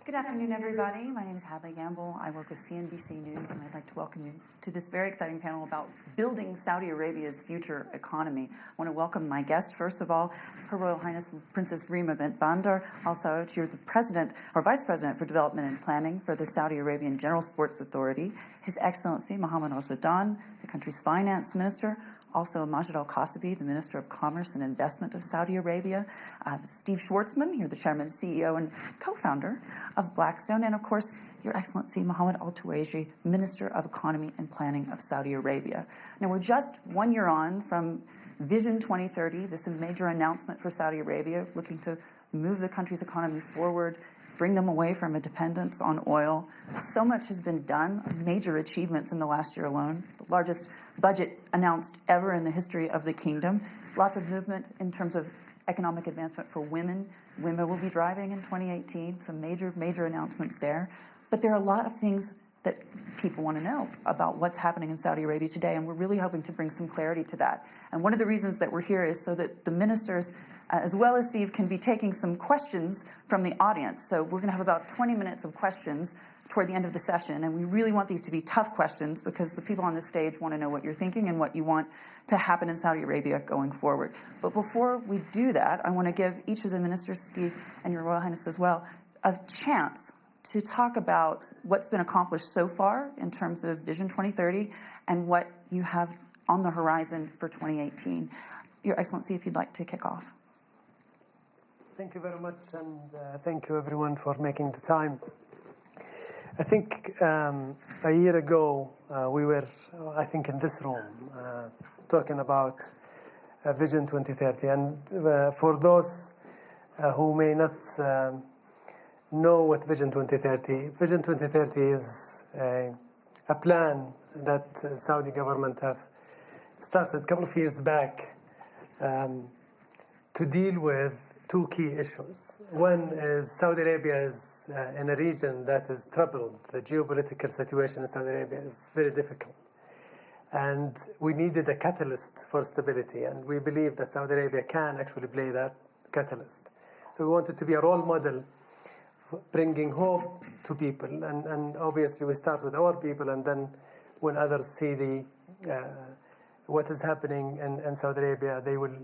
Good afternoon, everybody. My name is Hadley Gamble. I work with CNBC News, and I'd like to welcome you to this very exciting panel about building Saudi Arabia's future economy. I want to welcome my guest, first of all, Her Royal Highness Princess Reema bint Bandar. Also, you're the President or Vice President for Development and Planning for the Saudi Arabian General Sports Authority. His Excellency Mohammad Al-Jadaan, the country's Finance Minister. Also, Majid Al-Qasabi, the Minister of Commerce and Investment of Saudi Arabia. Steve Schwartzman, you're the Chairman, CEO, and co-founder of Blackstone. And, of course, Your Excellency Mohammad Al-Tuwaijri, Minister of Economy and Planning of Saudi Arabia. Now, we're just 1 year on from Vision 2030, this major announcement for Saudi Arabia, looking to move the country's economy forward, bring them away from a dependence on oil. So much has been done, major achievements in the last year alone, the largest budget announced ever in the history of the kingdom. Lots of movement in terms of economic advancement for women. Women will be driving in 2018, some major announcements there. But there are a lot of things that people want to know about what's happening in Saudi Arabia today, and we're really hoping to bring some clarity to that. And one of the reasons that we're here is so that the ministers, as well as Steve, can be taking some questions from the audience. So we're going to have about 20 minutes of questions toward the end of the session, and we really want these to be tough questions because the people on the stage want to know what you're thinking and what you want to happen in Saudi Arabia going forward. But before we do that, I want to give each of the ministers, Steve and Your Royal Highness as well, a chance to talk about what's been accomplished so far in terms of Vision 2030 and what you have on the horizon for 2018. Your Excellency, if you'd like to kick off. Thank you very much, and thank you everyone for making the time. I think a year ago we were, I think, in this room talking about Vision 2030. And for those who may not know what Vision 2030, Vision 2030 is a plan that Saudi government have started a couple of years back to deal with two key issues. One is Saudi Arabia is in a region that is troubled. The geopolitical situation in Saudi Arabia is very difficult. And we needed a catalyst for stability. And we believe that Saudi Arabia can actually play that catalyst. So we wanted to be a role model, bringing hope to people. And obviously we start with our people, and then when others see what is happening in Saudi Arabia, they will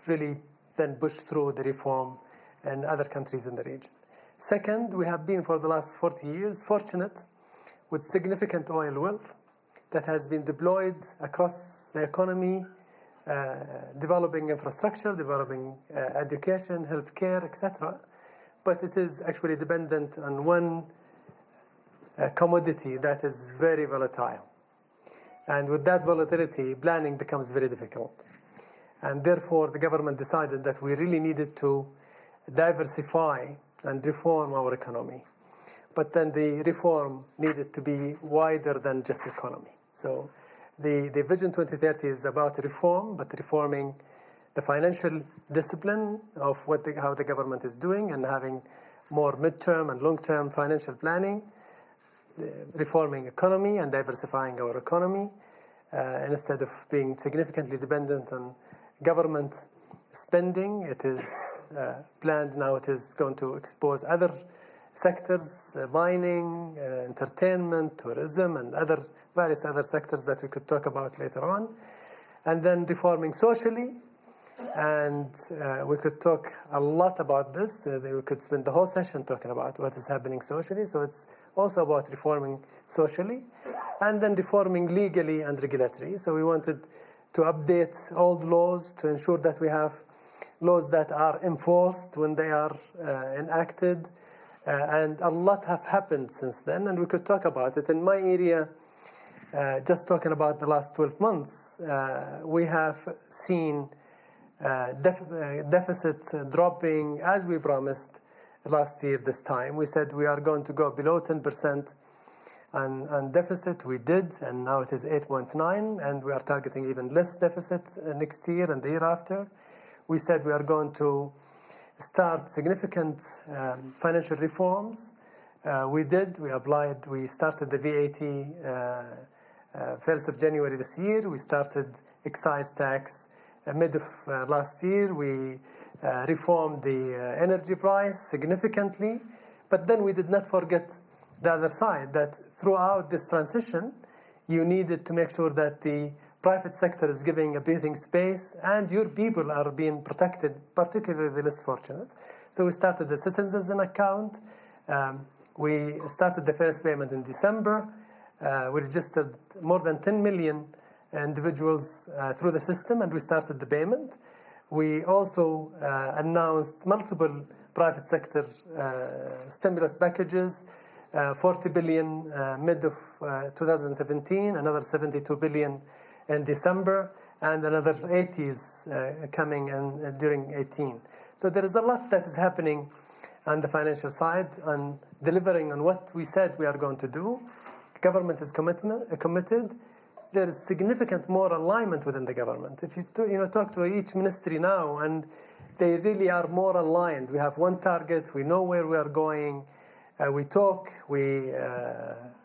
really then push through the reform in other countries in the region. Second, we have been for the last 40 years fortunate with significant oil wealth that has been deployed across the economy, developing infrastructure, developing education, healthcare, etc. But it is actually dependent on one commodity that is very volatile. And with that volatility, planning becomes very difficult. And therefore, the government decided that we really needed to diversify and reform our economy. But then the reform needed to be wider than just economy. So the Vision 2030 is about reform, but reforming the financial discipline of how the government is doing and having more midterm and long-term financial planning, reforming economy and diversifying our economy, instead of being significantly dependent on government spending. It is planned now. It is going to expose other sectors, mining, entertainment, tourism, and various other sectors that we could talk about later on. And then reforming socially. And we could talk a lot about this. We could spend the whole session talking about what is happening socially. So it's also about reforming socially. And then reforming legally and regulatory. So we wanted to update old laws to ensure that we have laws that are enforced when they are enacted. And a lot have happened since then, and we could talk about it. In my area, just talking about the last 12 months, we have seen deficit dropping as we promised last year this time. We said we are going to go below 10% on deficit. We did, and now it is 8.9, and we are targeting even less deficit next year and the year after. We said we are going to start significant financial reforms. We did. We applied. We started the VAT 1st of January this year. We started excise tax mid of last year. We reformed the energy price significantly. But then we did not forget the other side, that throughout this transition, you needed to make sure that the private sector is giving a breathing space and your people are being protected, particularly the less fortunate. So we started the citizen account. We started the first payment in December. We registered more than 10 million individuals through the system, and we started the payment. We also announced multiple private sector stimulus packages, 40 billion mid of 2017, another 72 billion in December, and another 80s coming in during 18. So there is a lot that is happening on the financial side and delivering on what we said we are going to do. The government is committed. There is significant more alignment within the government. If you talk to each ministry now, and they really are more aligned. We have one target. We know where we are going. We talk. We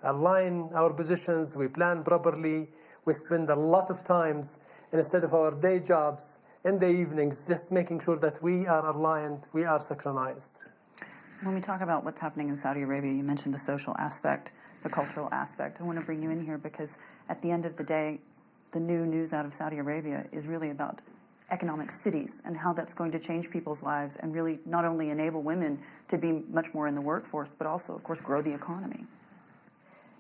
align our positions. We plan properly. We spend a lot of times, instead of our day jobs, in the evenings, just making sure that we are aligned, we are synchronized. When we talk about what's happening in Saudi Arabia, you mentioned the social aspect, the cultural aspect. I want to bring you in here because at the end of the day, the new news out of Saudi Arabia is really about economic cities and how that's going to change people's lives and really not only enable women to be much more in the workforce, but also, of course, grow the economy.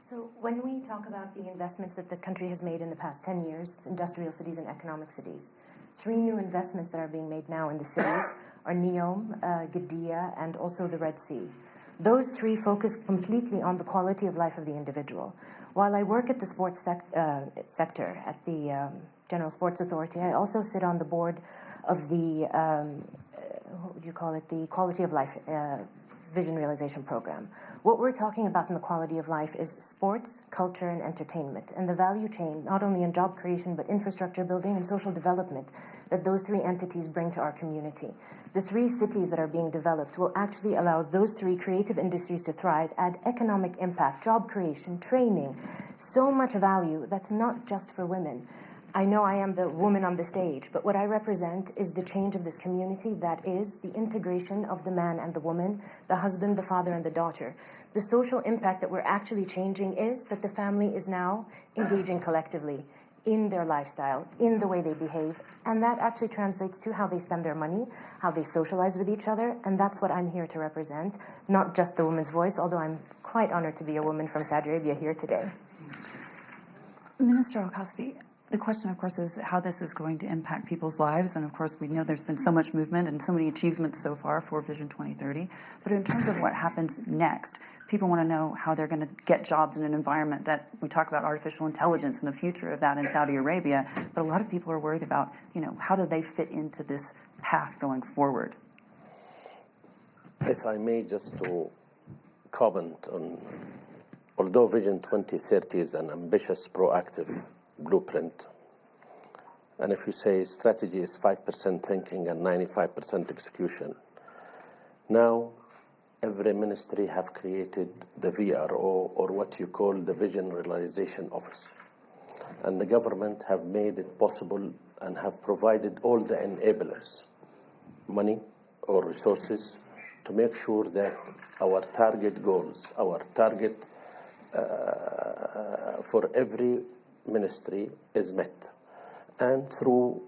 So when we talk about the investments that the country has made in the past 10 years, it's industrial cities and economic cities. 3 new investments that are being made now in the cities are NEOM, Qiddiya, and also the Red Sea. Those 3 focus completely on the quality of life of the individual. While I work at the sports sector, at the General Sports Authority, I also sit on the board of the, the Quality of Life Vision Realization Program. What we're talking about in the quality of life is sports, culture, and entertainment, and the value chain, not only in job creation, but infrastructure building and social development that those 3 entities bring to our community. The 3 cities that are being developed will actually allow those 3 creative industries to thrive, add economic impact, job creation, training, so much value that's not just for women. I know I am the woman on the stage, but what I represent is the change of this community, that is the integration of the man and the woman, the husband, the father, and the daughter. The social impact that we're actually changing is that the family is now engaging collectively in their lifestyle, in the way they behave, and that actually translates to how they spend their money, how they socialize with each other, and that's what I'm here to represent, not just the woman's voice, although I'm quite honored to be a woman from Saudi Arabia here today. Minister Al-Qasabi, the question, of course, is how this is going to impact people's lives. And, of course, we know there's been so much movement and so many achievements so far for Vision 2030. But in terms of what happens next, people want to know how they're going to get jobs in an environment that we talk about artificial intelligence and the future of that in Saudi Arabia. But a lot of people are worried about, how do they fit into this path going forward? If I may, just to comment on, although Vision 2030 is an ambitious, proactive blueprint, and if you say strategy is 5% thinking and 95% execution, now every ministry have created the VRO, or what you call the Vision Realization Office, and the government have made it possible and have provided all the enablers, money or resources, to make sure that our target goals, our target for every ministry is met, and through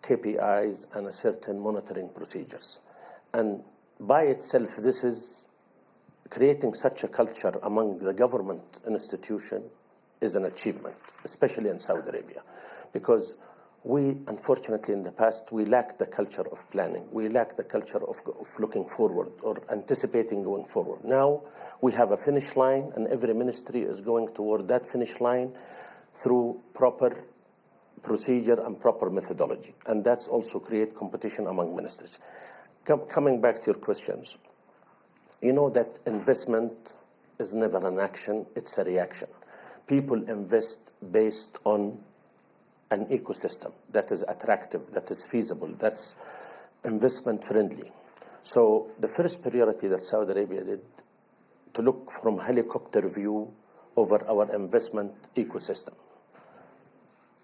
KPIs and a certain monitoring procedures. And by itself, this is creating such a culture among the government institution is an achievement, especially in Saudi Arabia, because we, unfortunately, in the past, we lacked the culture of planning. We lacked the culture of looking forward or anticipating going forward. Now we have a finish line, and every ministry is going toward that finish line through proper procedure and proper methodology. And that's also create competition among ministries. Coming back to your questions, you know that investment is never an action, it's a reaction. People invest based on an ecosystem that is attractive, that is feasible, that's investment friendly. So the first priority that Saudi Arabia did, to look from helicopter view over our investment ecosystem,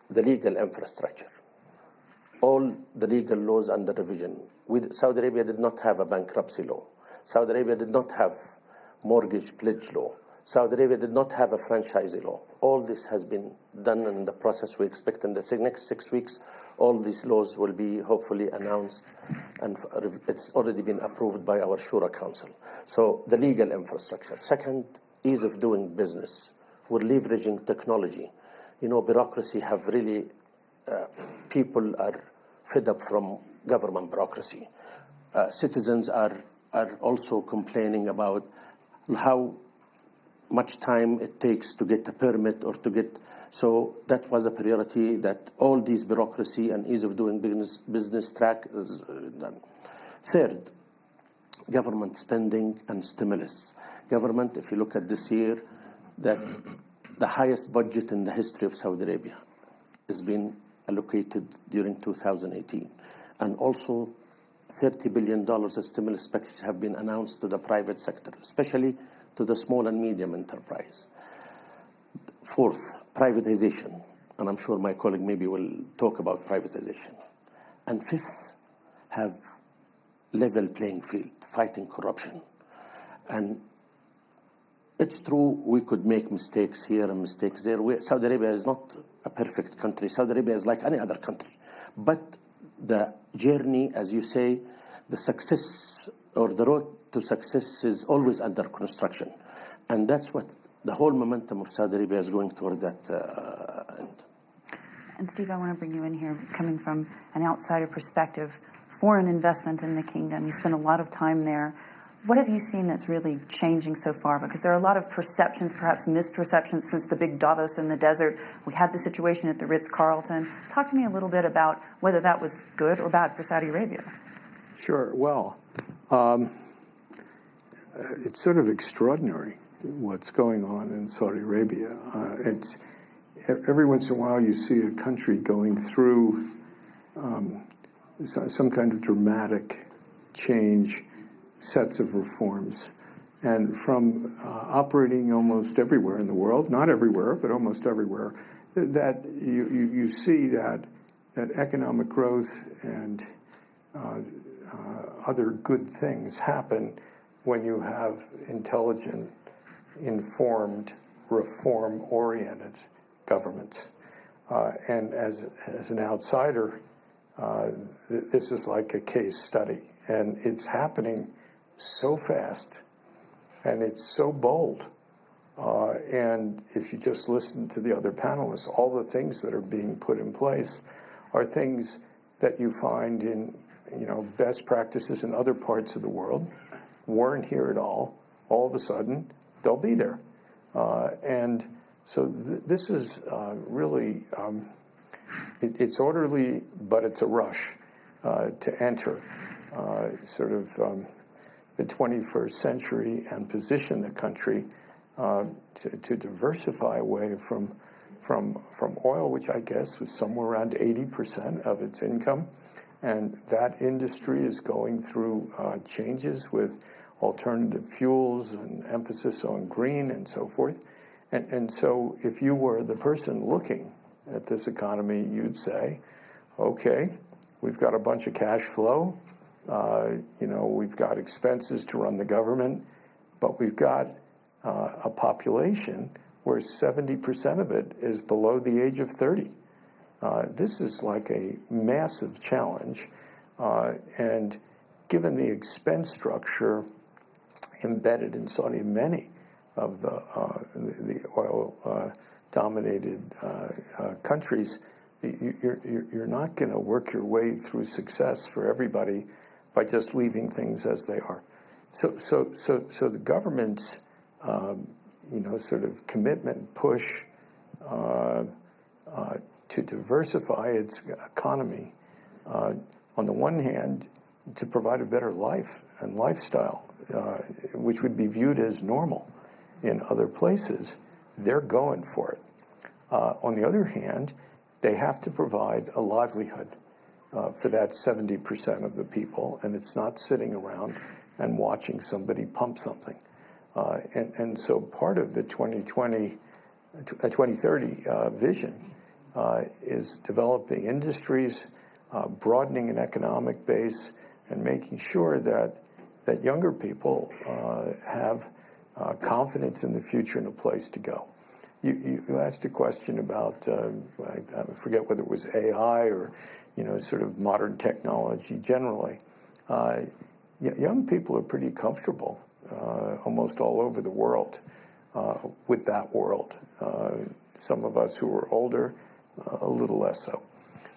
the legal infrastructure, all the legal laws under revision. Saudi Arabia did not have a bankruptcy law. Saudi Arabia did not have mortgage pledge law. Saudi Arabia did not have a franchisee law. All this has been done in the process. We expect in the next 6 weeks, all these laws will be hopefully announced, and it's already been approved by our Shura Council. So the legal infrastructure. Second, ease of doing business. We're leveraging technology. Bureaucracy have really, people are fed up from government bureaucracy. Citizens are also complaining about how much time it takes to get a permit or to get. So that was a priority, that all these bureaucracy and ease of doing business track is done. Third, government spending and stimulus. Government, if you look at this year, that the highest budget in the history of Saudi Arabia has been allocated during 2018. And also $30 billion of stimulus packages have been announced to the private sector, especially to the small and medium enterprise. Fourth, privatization. And I'm sure my colleague maybe will talk about privatization. And fifth, have level playing field, fighting corruption. And it's true we could make mistakes here and mistakes there. Saudi Arabia is not a perfect country. Saudi Arabia is like any other country. But the journey, as you say, the success or the road to success is always under construction. And that's what the whole momentum of Saudi Arabia is going toward that end. And Steve, I want to bring you in here, coming from an outsider perspective, foreign investment in the kingdom. You spend a lot of time there. What have you seen that's really changing so far? Because there are a lot of perceptions, perhaps misperceptions, since the big Davos in the desert. We had the situation at the Ritz-Carlton. Talk to me a little bit about whether that was good or bad for Saudi Arabia. Sure. Well, it's sort of extraordinary what's going on in Saudi Arabia. It's every once in a while you see a country going through some kind of dramatic change, sets of reforms, and from operating almost everywhere in the world, not everywhere, but almost everywhere, that you see that economic growth and other good things happen when you have intelligent, informed, reform-oriented governments. And as an outsider, this is like a case study. And it's happening so fast, and it's so bold. And if you just listen to the other panelists, all the things that are being put in place are things that you find in best practices in other parts of the world, weren't here at all. All of a sudden, they'll be there. And so this is really, it's orderly, but it's a rush to enter the 21st century and position the country to diversify away from oil, which I guess was somewhere around 80% of its income. And that industry is going through changes with alternative fuels and emphasis on green and so forth. And so if you were the person looking at this economy, you'd say, okay, we've got a bunch of cash flow. We've got expenses to run the government, but we've got a population where 70% of it is below the age of 30. This is like a massive challenge, and given the expense structure embedded in Saudi, many of the oil-dominated countries, you're not going to work your way through success for everybody by just leaving things as they are. So the government's sort of commitment, push to diversify its economy, on the one hand, to provide a better life and lifestyle, which would be viewed as normal in other places, they're going for it. On the other hand, they have to provide a livelihood for that 70% of the people, and it's not sitting around and watching somebody pump something. And so part of the 2030 vision is developing industries, broadening an economic base, and making sure that that younger people have confidence in the future and a place to go. You asked a question about, I forget whether it was AI or, sort of modern technology generally. Young people are pretty comfortable almost all over the world with that world. Some of us who are older, a little less so.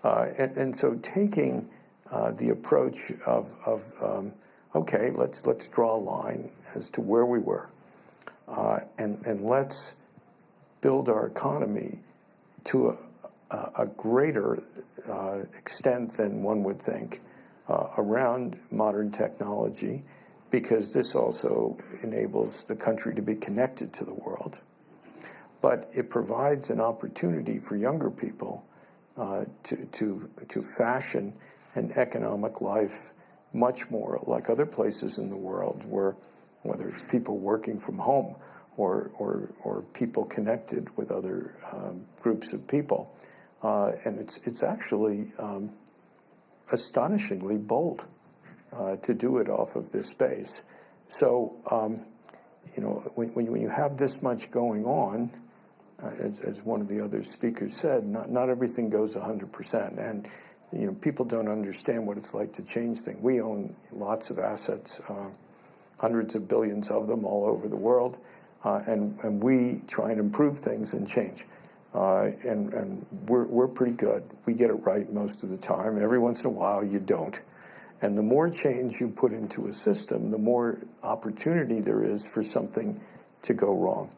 And so taking the approach of okay, let's draw a line as to where we were, and let's build our economy to a greater extent than one would think around modern technology, because this also enables the country to be connected to the world. But it provides an opportunity for younger people to fashion an economic life much more like other places in the world, where whether it's people working from home or people connected with other groups of people, and it's actually astonishingly bold to do it off of this space. So when you have this much going on, as one of the other speakers said, not everything goes 100%, and people don't understand what it's like to change things. We own lots of assets, hundreds of billions of them all over the world, and we try and improve things and change. And we're pretty good. We get it right most of the time. Every once in a while, you don't. And the more change you put into a system, the more opportunity there is for something to go wrong.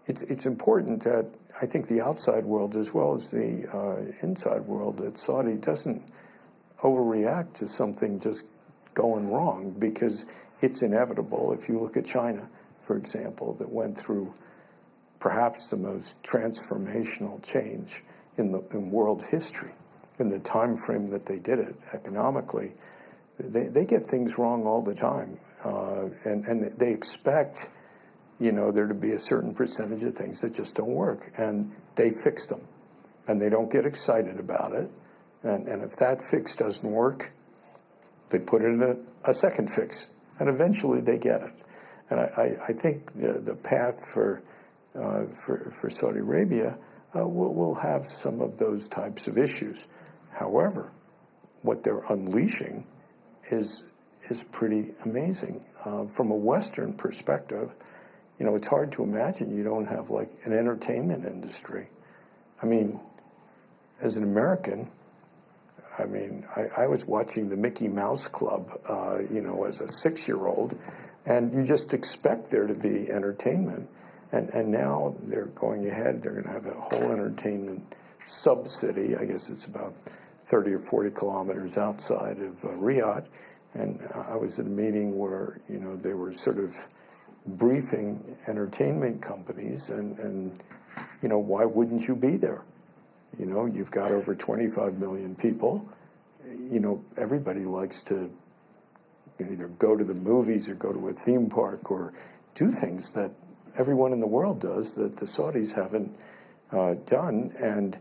It's important that I think the outside world, as well as the inside world, that Saudi doesn't overreact to something just going wrong, because it's inevitable. If you look at China, for example, that went through perhaps the most transformational change in world history, in the time frame that they did it economically, they get things wrong all the time, and they expect there to be a certain percentage of things that just don't work, and they fix them, and they don't get excited about it, and if that fix doesn't work, they put in a second fix, and eventually they get it. And I think the path for Saudi Arabia will have some of those types of issues. However, what they're unleashing is pretty amazing. From a Western perspective, it's hard to imagine you don't have like an entertainment industry. I mean, as an American, I was watching the Mickey Mouse Club, as a 6-year-old, and you just expect there to be entertainment. And now they're going ahead, they're going to have a whole entertainment sub-city. I guess it's about 30 or 40 kilometers outside of Riyadh. And I was at a meeting where, they were sort of briefing entertainment companies, and why wouldn't you be there? You've got over 25 million people. Everybody likes to either go to the movies or go to a theme park or do things that everyone in the world does that the Saudis haven't done. And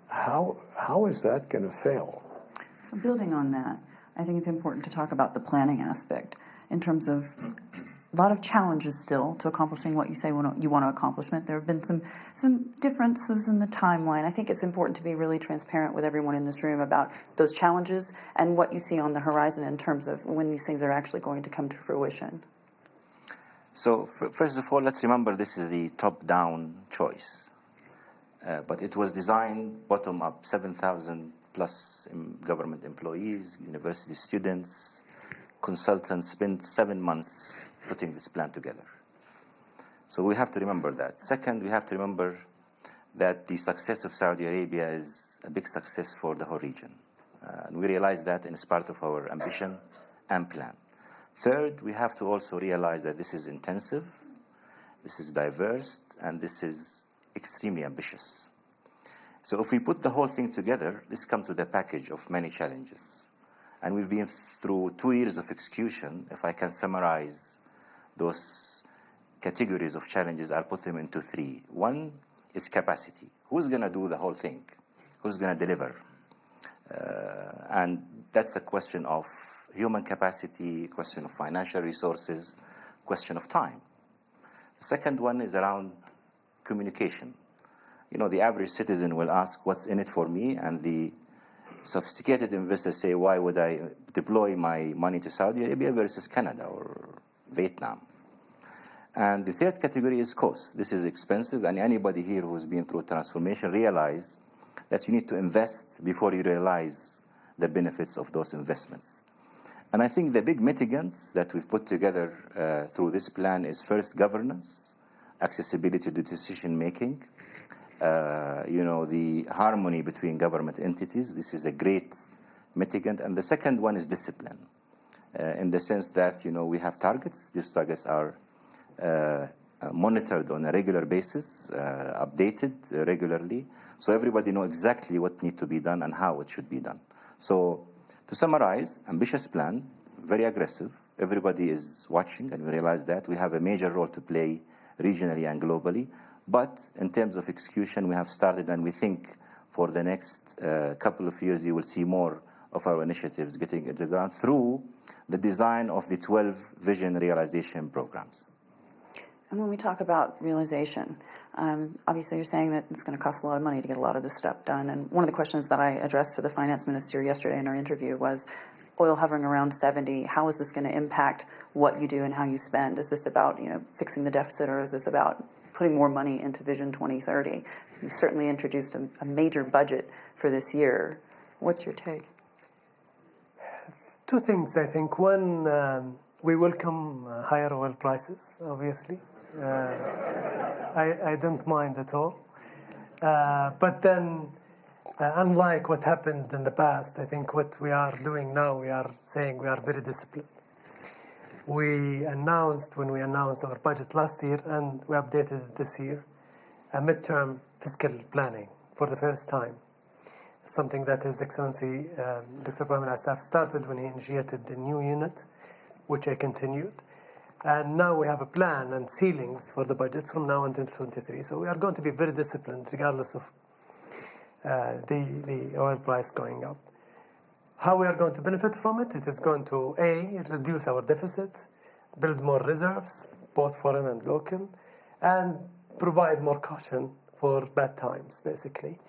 how is that going to fail? So building on that, I think it's important to talk about the planning aspect in terms of a lot of challenges still to accomplishing what you say you want to accomplish. There have been some differences in the timeline. I think it's important to be really transparent with everyone in this room about those challenges and what you see on the horizon in terms of when these things are actually going to come to fruition. So first of all, let's remember this is the top-down choice. But it was designed bottom-up, 7,000 plus government employees, university students, consultants spent 7 months putting this plan together. So we have to remember that. Second, we have to remember that the success of Saudi Arabia is a big success for the whole region. And we realize that, and it's part of our ambition and plan. Third, we have to also realize that this is intensive, this is diverse, and this is extremely ambitious. So if we put the whole thing together, this comes with a package of many challenges. And we've been through 2 years of execution. If I can summarize those categories of challenges, I'll put them into 3. One is capacity. Who's going to do the whole thing? Who's going to deliver? And that's a question of human capacity, question of financial resources, question of time. The second one is around communication. You know, the average citizen will ask, what's in it for me? And the sophisticated investors say, why would I deploy my money to Saudi Arabia versus Canada or Vietnam? And the third category is cost. This is expensive, and anybody here who's been through transformation realize that you need to invest before you realize the benefits of those investments. And I think the big mitigants that we've put together through this plan is first governance, accessibility to decision-making, the harmony between government entities. This is a great mitigant. And the second one is discipline, in the sense that, we have targets. These targets are monitored on a regular basis, updated regularly, so everybody knows exactly what needs to be done and how it should be done. So to summarize, ambitious plan, very aggressive. Everybody is watching, and we realize that we have a major role to play regionally and globally. But in terms of execution, we have started, and we think for the next couple of years, you will see more of our initiatives getting into the ground through the design of the 12 vision realization programs. And when we talk about realization, obviously you're saying that it's going to cost a lot of money to get a lot of this stuff done. And one of the questions that I addressed to the finance minister yesterday in our interview was, oil hovering around 70, how is this going to impact what you do and how you spend? Is this about fixing the deficit, or is this about putting more money into Vision 2030? You've certainly introduced a major budget for this year. What's your take? Two things, I think. One, we welcome higher oil prices, obviously. I don't mind at all. But then, unlike what happened in the past, I think what we are doing now, we are saying we are very disciplined. We announced, when we announced our budget last year, and we updated it this year, a midterm fiscal planning for the first time. It's something that His Excellency Dr. Ibrahim Al-Assaf started when he initiated the new unit, which I continued. And now we have a plan and ceilings for the budget from now until 2023. So we are going to be very disciplined regardless of the oil price going up. How we are going to benefit from it? It is going to, reduce our deficit, build more reserves, both foreign and local, and provide more caution for bad times, basically.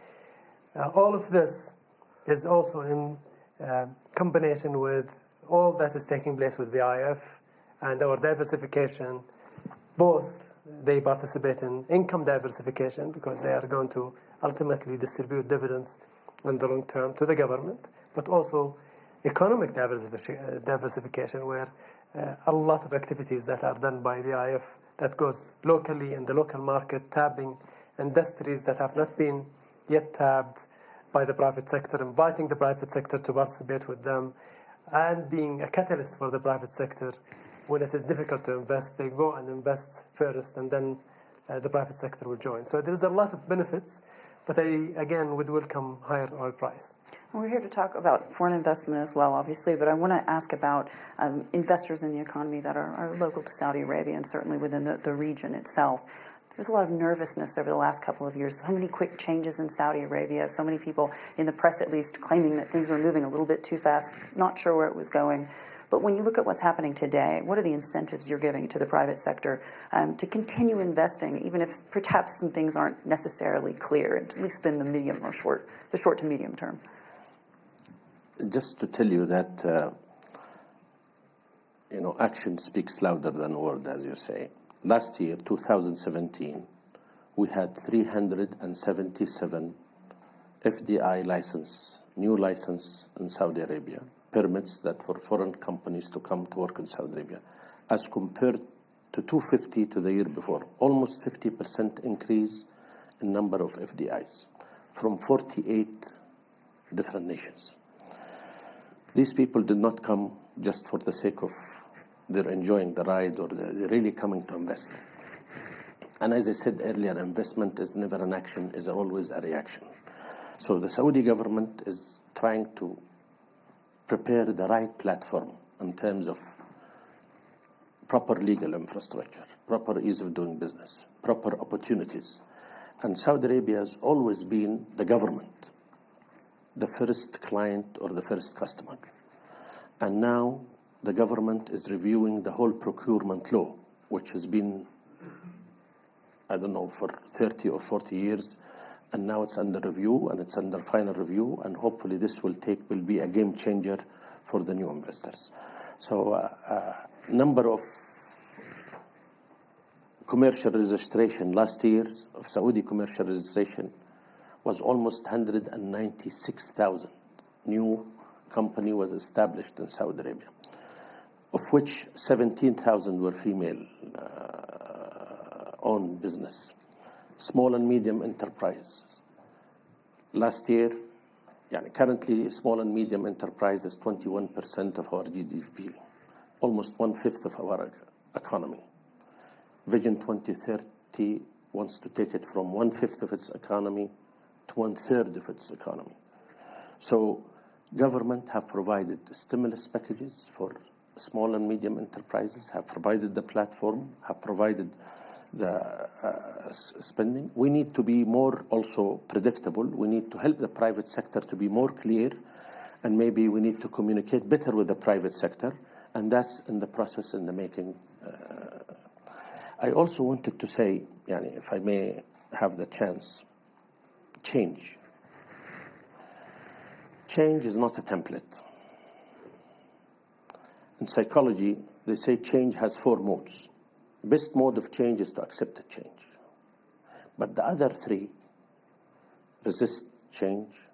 All of this is also in combination with all that is taking place with VIF and our diversification. Both they participate in income diversification because they are going to ultimately distribute dividends in the long term to the government, but also economic diversification, where a lot of activities that are done by VIF that goes locally in the local market, tapping industries that have not been yet tapped by the private sector, inviting the private sector to participate with them, and being a catalyst for the private sector. When it is difficult to invest, they go and invest first, and then the private sector will join. So there's a lot of benefits, but I, again, would welcome higher oil price. We're here to talk about foreign investment as well, obviously, but I want to ask about investors in the economy that are local to Saudi Arabia and certainly within the region itself. There's a lot of nervousness over the last couple of years. So many quick changes in Saudi Arabia, so many people in the press at least claiming that things were moving a little bit too fast, not sure where it was going. But when you look at what's happening today, what are the incentives you're giving to the private sector to continue investing, even if perhaps some things aren't necessarily clear, at least in the medium or short to medium term? Just to tell you that, action speaks louder than word, as you say. Last year, 2017, we had 377 FDI new license in Saudi Arabia, permits that for foreign companies to come to work in Saudi Arabia, as compared to 250 to the year before, almost 50% increase in number of FDIs from 48 different nations. These people did not come just for the sake of they're enjoying the ride, or they're really coming to invest. And as I said earlier, investment is never an action, is always a reaction. So the Saudi government is trying to prepare the right platform in terms of proper legal infrastructure, proper ease of doing business, proper opportunities. And Saudi Arabia has always been the government, the first client or the first customer. And now the government is reviewing the whole procurement law, which has been, I don't know, for 30 or 40 years. And now it's under review, and it's under final review, and hopefully this will be a game changer for the new investors. So number of commercial registration last year of Saudi commercial registration was almost 196,000. New company was established in Saudi Arabia, of which 17,000 were female owned business. Small and medium enterprises. Last year, currently small and medium enterprise is 21% of our GDP, almost 1/5 of our economy. Vision 2030 wants to take it from 1/5 of its economy to 1/3 of its economy. So government have provided stimulus packages for small and medium enterprises, have provided the platform, have provided the spending. We need to be more also predictable. We need to help the private sector to be more clear, and maybe we need to communicate better with the private sector, and that's in the process, in the making. I also wanted to say, if I may have the chance, change. Change is not a template. In psychology, they say change has 4 modes. Best mode of change is to accept a change. But the other 3, resist change,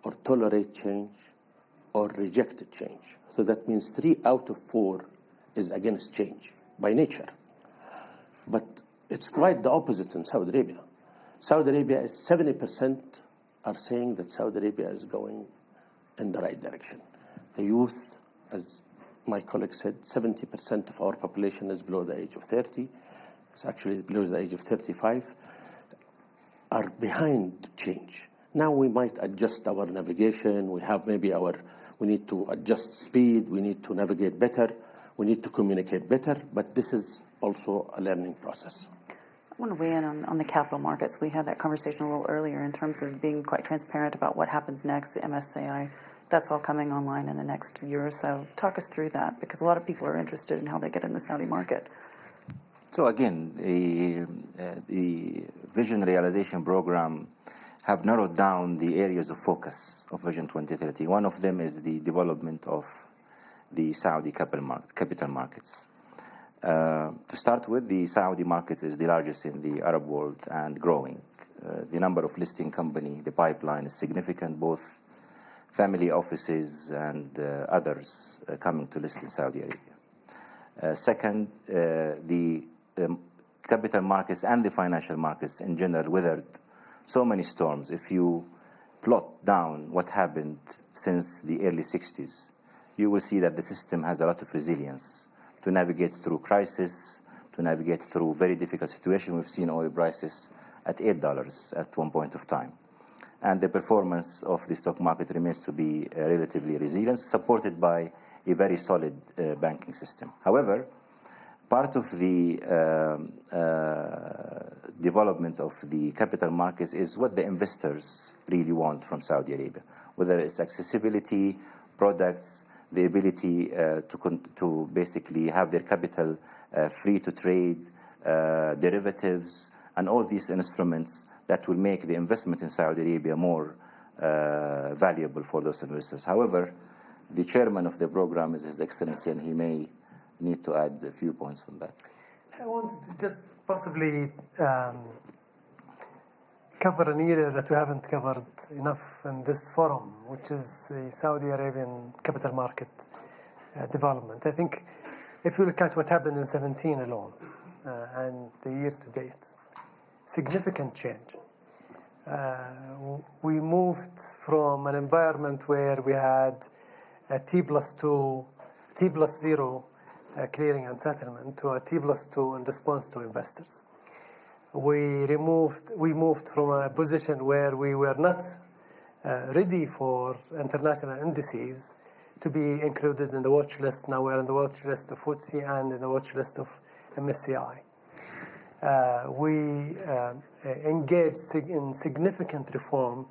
or tolerate change, or reject change. So that means 3 out of 4 is against change by nature. But it's quite the opposite in Saudi Arabia. Saudi Arabia is 70% are saying that Saudi Arabia is going in the right direction. The youth, as my colleague said, 70% of our population is below the age of 30. It's actually below the age of 35, are behind change. Now we might adjust our navigation. We have maybe we need to adjust speed. We need to navigate better. We need to communicate better. But this is also a learning process. I want to weigh in on the capital markets. We had that conversation a little earlier in terms of being quite transparent about what happens next, the MSCI. That's all coming online in the next year or so. Talk us through that, because a lot of people are interested in how they get in the Saudi market. So again, the Vision Realization Program have narrowed down the areas of focus of Vision 2030. One of them is the development of the Saudi capital markets. To start with, the Saudi market is the largest in the Arab world and growing. The number of listing company, the pipeline is significant, both family offices and others coming to list in Saudi Arabia. Second, the capital markets and the financial markets in general weathered so many storms. If you plot down what happened since the early 60s, you will see that the system has a lot of resilience to navigate through crisis, to navigate through very difficult situations. We've seen oil prices at $8 at one point of time. And the performance of the stock market remains to be relatively resilient, supported by a very solid banking system. However, part of the development of the capital markets is what the investors really want from Saudi Arabia, whether it's accessibility, products, the ability to basically have their capital free to trade, derivatives, and all these instruments that will make the investment in Saudi Arabia more valuable for those investors. However, the chairman of the program is His Excellency, and he may need to add a few points on that. I wanted to just possibly cover an area that we haven't covered enough in this forum, which is the Saudi Arabian capital market development. I think if you look at what happened in 2017 alone and the year to date, significant change. We moved from an environment where we had a T+0 clearing and settlement to a T+2 in response to investors. We moved from a position where we were not ready for international indices to be included in the watch list. Now we're in the watch list of FTSE and in the watch list of MSCI. We engaged in significant reform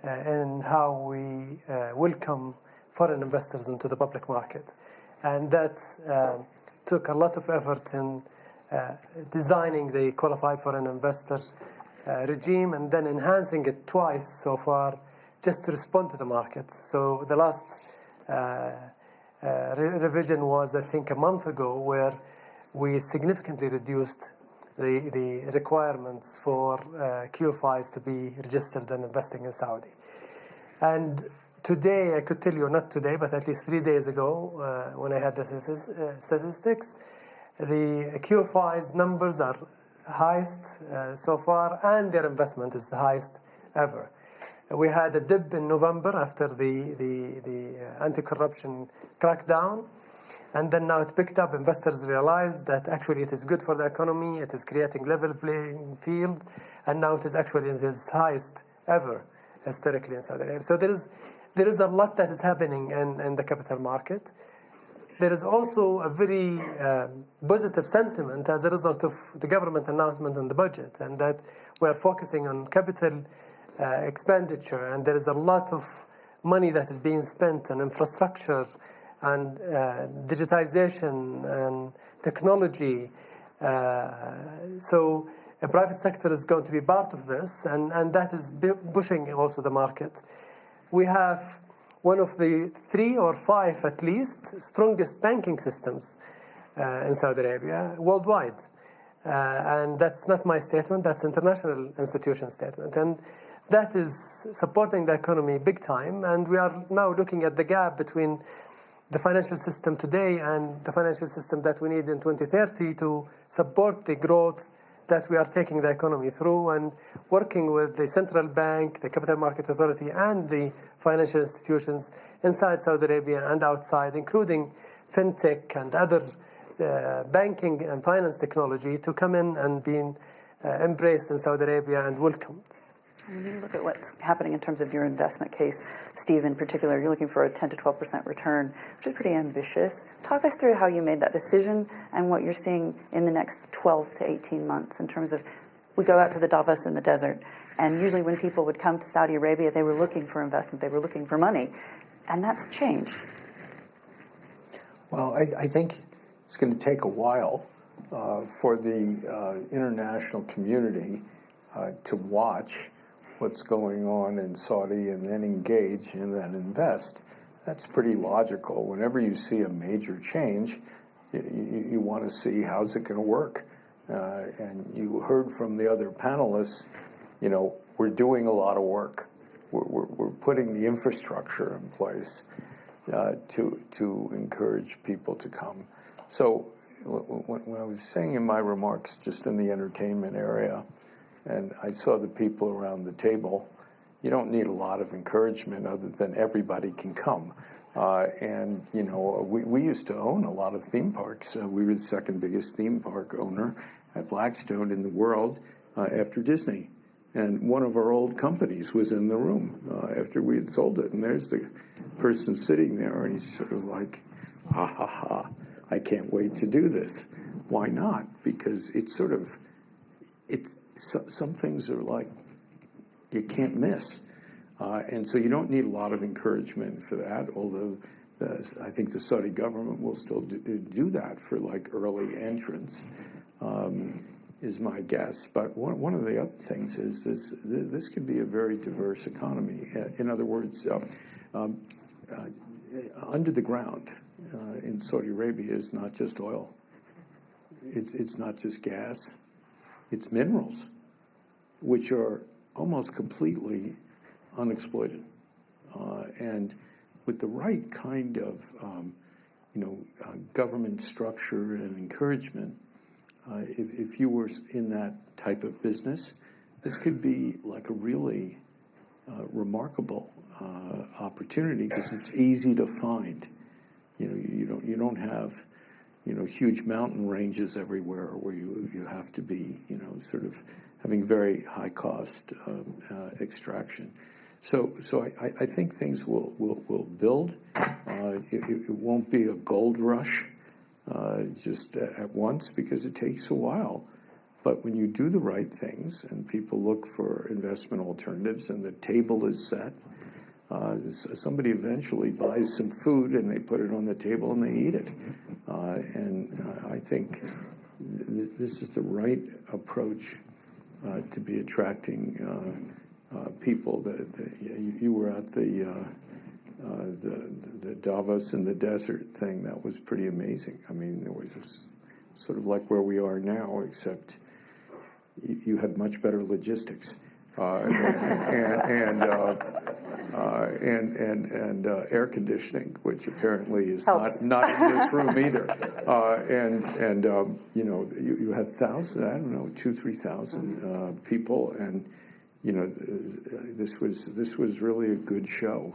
in how we welcome foreign investors into the public market. And that took a lot of effort in designing the qualified foreign investor regime and then enhancing it twice so far just to respond to the markets. So the last revision was, I think, a month ago, where we significantly reduced the requirements for QFIs to be registered and investing in Saudi. And today, I could tell you, not today, but at least 3 days ago, when I had the statistics, the QFIs numbers are highest so far, and their investment is the highest ever. We had a dip in November after the anti-corruption crackdown, and then now it picked up. Investors realized that actually it is good for the economy, it is creating level playing field, and now it is actually in its highest ever historically in Saudi Arabia. So there is a lot that is happening in the capital market. There is also a very positive sentiment as a result of the government announcement on the budget, and that we are focusing on capital expenditure, and there is a lot of money that is being spent on infrastructure and digitization and technology. So the private sector is going to be part of this, and that is pushing also the market. We have one of the 3 or 5, at least, strongest banking systems in Saudi Arabia worldwide. And that's not my statement, that's international institution statement. And that is supporting the economy big time, and we are now looking at the gap between the financial system today and the financial system that we need in 2030 to support the growth that we are taking the economy through, and working with the central bank, the capital market authority, and the financial institutions inside Saudi Arabia and outside, including fintech and other banking and finance technology, to come in and be embraced in Saudi Arabia and welcomed. When you look at what's happening in terms of your investment case, Steve, in particular, you're looking for a 10 to 12% return, which is pretty ambitious. Talk us through how you made that decision and what you're seeing in the next 12 to 18 months in terms of, we go out to the Davos in the desert, and usually when people would come to Saudi Arabia, they were looking for investment, they were looking for money, and that's changed. Well, I think it's going to take a while for the international community to watch what's going on in Saudi and then engage and then invest. That's pretty logical. Whenever you see a major change, you want to see how's it going to work. And you heard from the other panelists, we're doing a lot of work. We're putting the infrastructure in place to encourage people to come. So when I was saying in my remarks just in the entertainment area, and I saw the people around the table, you don't need a lot of encouragement other than everybody can come. We used to own a lot of theme parks. We were the second biggest theme park owner at Blackstone in the world after Disney. And one of our old companies was in the room after we had sold it. And there's the person sitting there, and he's sort of like, ha, ha, ha, I can't wait to do this. Why not? Because it's sort of, some things are like you can't miss. And so you don't need a lot of encouragement for that, although I think the Saudi government will still do that for like early entrants, is my guess. But one of the other things is this could be a very diverse economy. In other words, under the ground in Saudi Arabia is not just oil. It's not just gas. It's minerals, which are almost completely unexploited. And with the right kind of government structure and encouragement, if you were in that type of business, this could be like a really remarkable opportunity, because it's easy to find. You don't have huge mountain ranges everywhere where you have to be sort of having very high cost extraction. So I think things will build. It won't be a gold rush just at once, because it takes a while. But when you do the right things and people look for investment alternatives and the table is set, somebody eventually buys some food and they put it on the table and they eat it. I think this is the right approach to be attracting people. You were at the Davos in the desert thing. That was pretty amazing. I mean, it was this, sort of like where we are now, except you had much better logistics and air conditioning, which apparently is not in this room either. You know, you had thousands, I don't know, 2,000-3,000 people, and you know, this was really a good show.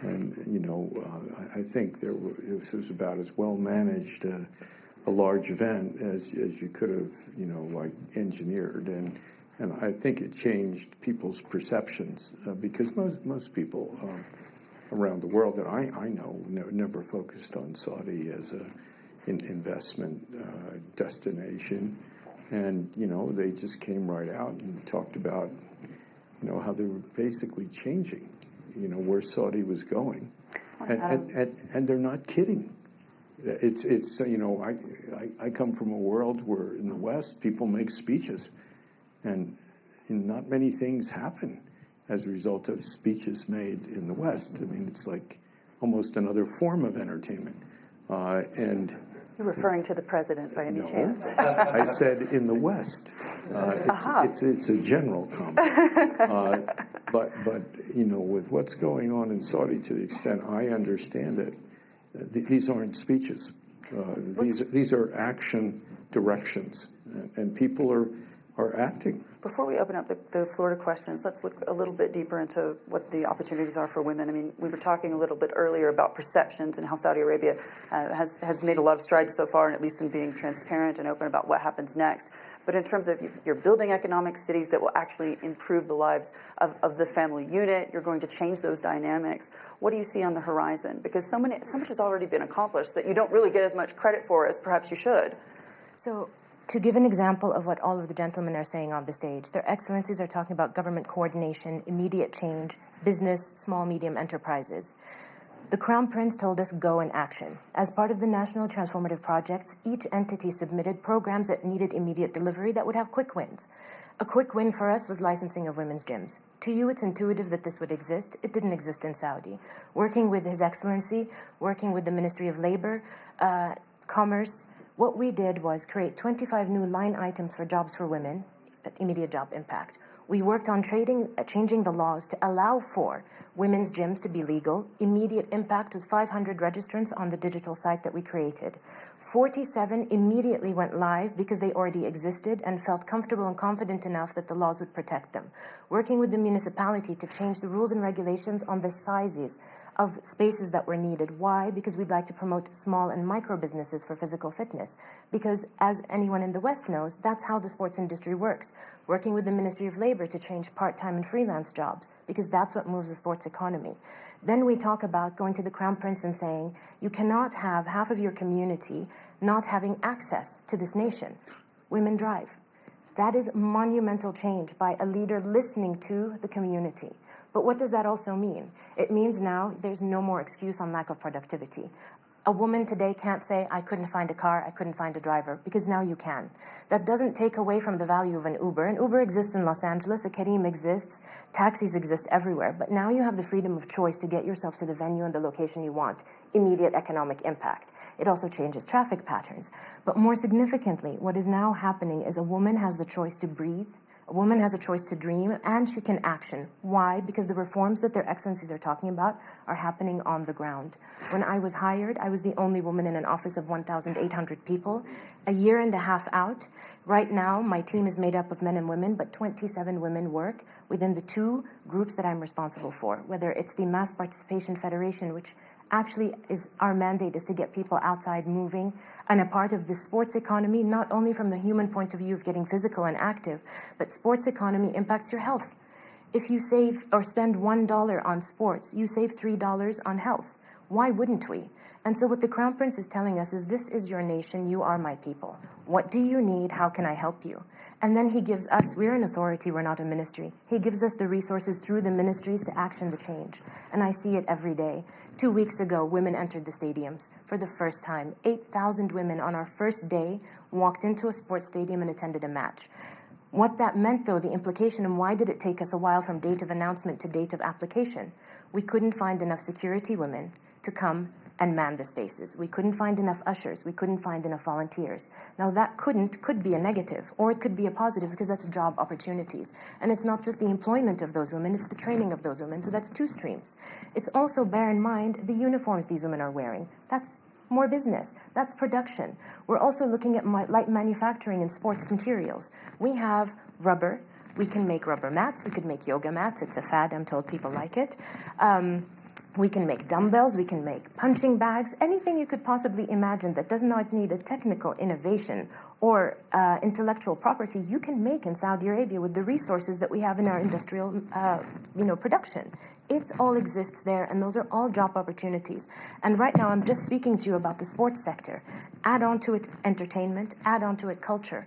And you know, I think this was about as well managed a large event as you could have, you know, like engineered, and I think it changed people's perceptions because most people around the world that I know never focused on Saudi as an investment destination, and you know, they just came right out and talked about, you know, how they were basically changing, you know, where Saudi was going, and they're not kidding. It's you know, I come from a world where in the West people make speeches, and not many things happen as a result of speeches made in the West. I mean, it's like almost another form of entertainment. And you're referring to the president by any chance? I said in the West. It's a general comment. But you know, with what's going on in Saudi, to the extent I understand it, these aren't speeches. These are action directions, and people are acting. Before we open up the floor to questions, let's look a little bit deeper into what the opportunities are for women. I mean, we were talking a little bit earlier about perceptions and how Saudi Arabia has made a lot of strides so far, and at least in being transparent and open about what happens next. But in terms of you're building economic cities that will actually improve the lives of the family unit, you're going to change those dynamics. What do you see on the horizon? Because so much has already been accomplished that you don't really get as much credit for as perhaps you should. So, to give an example of what all of the gentlemen are saying on the stage, their excellencies are talking about government coordination, immediate change, business, small, medium enterprises. The Crown Prince told us go in action. As part of the National Transformative Projects, each entity submitted programs that needed immediate delivery that would have quick wins. A quick win for us was licensing of women's gyms. To you, it's intuitive that this would exist. It didn't exist in Saudi. Working with His Excellency, working with the Ministry of Labor, Commerce, what we did was create 25 new line items for jobs for women, immediate job impact. We worked on changing the laws to allow for women's gyms to be legal. Immediate impact was 500 registrants on the digital site that we created. 47 immediately went live because they already existed and felt comfortable and confident enough that the laws would protect them. Working with the municipality to change the rules and regulations on the sizes of spaces that were needed. Why? Because we'd like to promote small and micro businesses for physical fitness. Because as anyone in the West knows, that's how the sports industry works. Working with the Ministry of Labor to change part-time and freelance jobs, because that's what moves the sports economy. Then we talk about going to the Crown Prince and saying, you cannot have half of your community not having access to this nation. Women drive. That is monumental change by a leader listening to the community. But what does that also mean? It means now there's no more excuse on lack of productivity. A woman today can't say, I couldn't find a car, I couldn't find a driver, because now you can. That doesn't take away from the value of an Uber. An Uber exists in Los Angeles, a Careem exists, taxis exist everywhere, but now you have the freedom of choice to get yourself to the venue and the location you want. Immediate economic impact. It also changes traffic patterns. But more significantly, what is now happening is a woman has the choice to breathe, a woman has a choice to dream, and she can action. Why? Because the reforms that their excellencies are talking about are happening on the ground. When I was hired, I was the only woman in an office of 1,800 people. A year and a half out, right now, my team is made up of men and women, but 27 women work within the two groups that I'm responsible for, whether it's the Mass Participation Federation, which actually is our mandate is to get people outside moving and a part of the sports economy, not only from the human point of view of getting physical and active, but sports economy impacts your health. If you save or spend $1 on sports, you save $3 on health. Why wouldn't we? And so what the Crown Prince is telling us is this is your nation, you are my people. What do you need? How can I help you? And then he gives us, we're an authority, we're not a ministry. He gives us the resources through the ministries to action the change. And I see it every day. 2 weeks ago, women entered the stadiums for the first time. 8,000 women on our first day walked into a sports stadium and attended a match. What that meant, though, the implication, and why did it take us a while from date of announcement to date of application? We couldn't find enough security women to come and man the spaces. We couldn't find enough ushers. We couldn't find enough volunteers. Now that could be a negative, or it could be a positive, because that's job opportunities. And it's not just the employment of those women, it's the training of those women. So that's two streams. It's also, bear in mind, the uniforms these women are wearing. That's more business. That's production. We're also looking at light manufacturing and sports materials. We have rubber. We can make rubber mats. We could make yoga mats. It's a fad. I'm told people like it. We can make dumbbells, we can make punching bags, anything you could possibly imagine that does not need a technical innovation or intellectual property, you can make in Saudi Arabia with the resources that we have in our industrial production. It all exists there, and those are all job opportunities. And right now I'm just speaking to you about the sports sector. Add on to it entertainment, add on to it culture.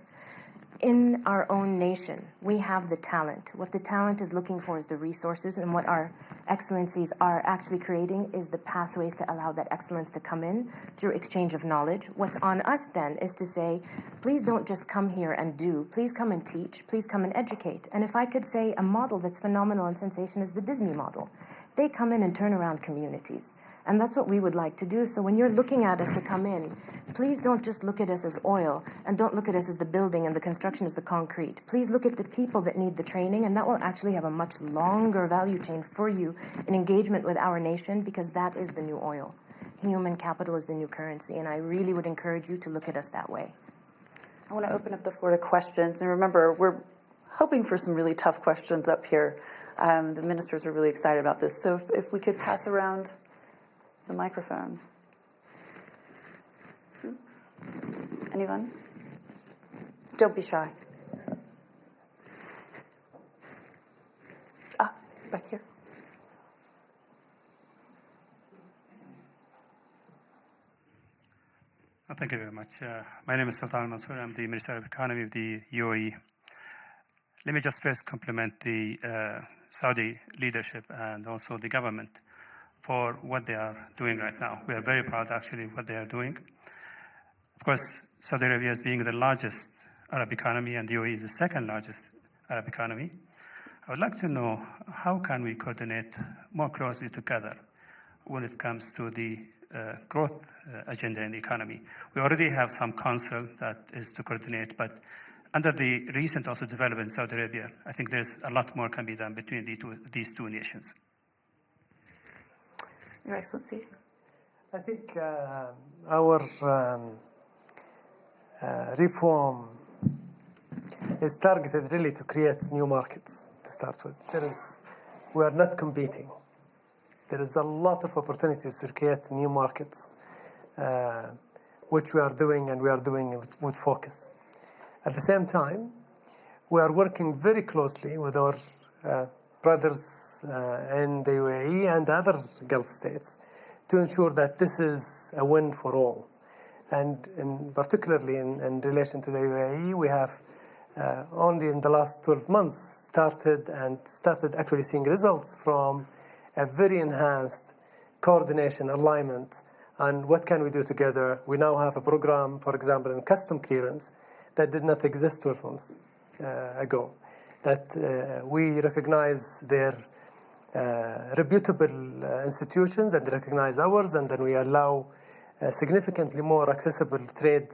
In our own nation, we have the talent. What the talent is looking for is the resources, and what our excellencies are actually creating is the pathways to allow that excellence to come in through exchange of knowledge. What's on us then is to say, please don't just come here and do, please come and teach, please come and educate. And if I could say a model that's phenomenal and sensation is the Disney model. They come in and turn around communities. And that's what we would like to do. So when you're looking at us to come in, please don't just look at us as oil, and don't look at us as the building and the construction as the concrete. Please look at the people that need the training, and that will actually have a much longer value chain for you in engagement with our nation, because that is the new oil. Human capital is the new currency, and I really would encourage you to look at us that way. I want to open up the floor to questions. And remember, we're hoping for some really tough questions up here. The ministers are really excited about this. So if we could pass around the microphone. Anyone? Don't be shy. Back here. Thank you very much. My name is Sultan Mansour. I'm the Minister of Economy of the UAE. Let me just first compliment the Saudi leadership and also the government for what they are doing right now. We are very proud, actually, of what they are doing. Of course, Saudi Arabia is being the largest Arab economy, and the UAE is the second largest Arab economy. I would like to know, how can we coordinate more closely together when it comes to the growth agenda in the economy? We already have some council that is to coordinate, but under the recent also development in Saudi Arabia, I think there's a lot more can be done between these two nations. Your Excellency. I think our reform is targeted really to create new markets to start with. We are not competing. There is a lot of opportunities to create new markets, which we are doing, and we are doing with focus. At the same time, we are working very closely with our brothers in the UAE and other Gulf states to ensure that this is a win for all. And particularly in relation to the UAE, we have only in the last 12 months started actually seeing results from a very enhanced coordination, alignment, and what can we do together. We now have a program, for example, in custom clearance that did not exist 12 months ago, that we recognize their reputable institutions and recognize ours, and then we allow significantly more accessible trade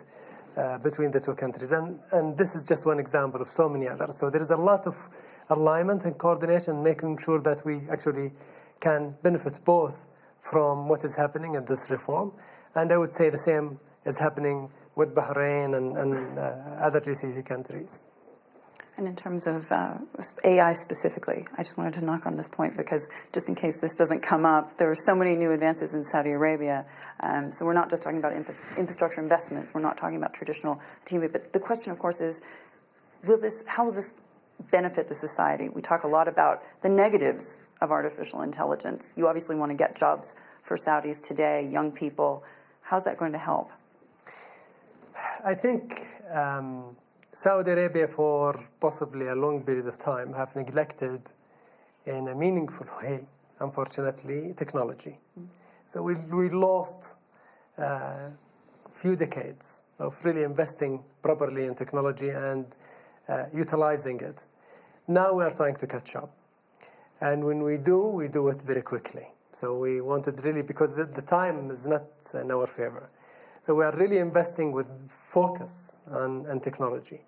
between the two countries. And this is just one example of so many others. So there is a lot of alignment and coordination, making sure that we actually can benefit both from what is happening in this reform. And I would say the same is happening with Bahrain and other GCC countries. And in terms of AI specifically, I just wanted to knock on this point because just in case this doesn't come up, there are so many new advances in Saudi Arabia. So we're not just talking about infrastructure investments. We're not talking about traditional TV. But the question, of course, is, how will this benefit the society? We talk a lot about the negatives of artificial intelligence. You obviously want to get jobs for Saudis today, young people. How's that going to help? I think Saudi Arabia, for possibly a long period of time, have neglected in a meaningful way, unfortunately, technology. So we lost a few decades of really investing properly in technology and utilizing it. Now we are trying to catch up. And when we do it very quickly. So we wanted really, because the time is not in our favor. So we are really investing with focus on technology.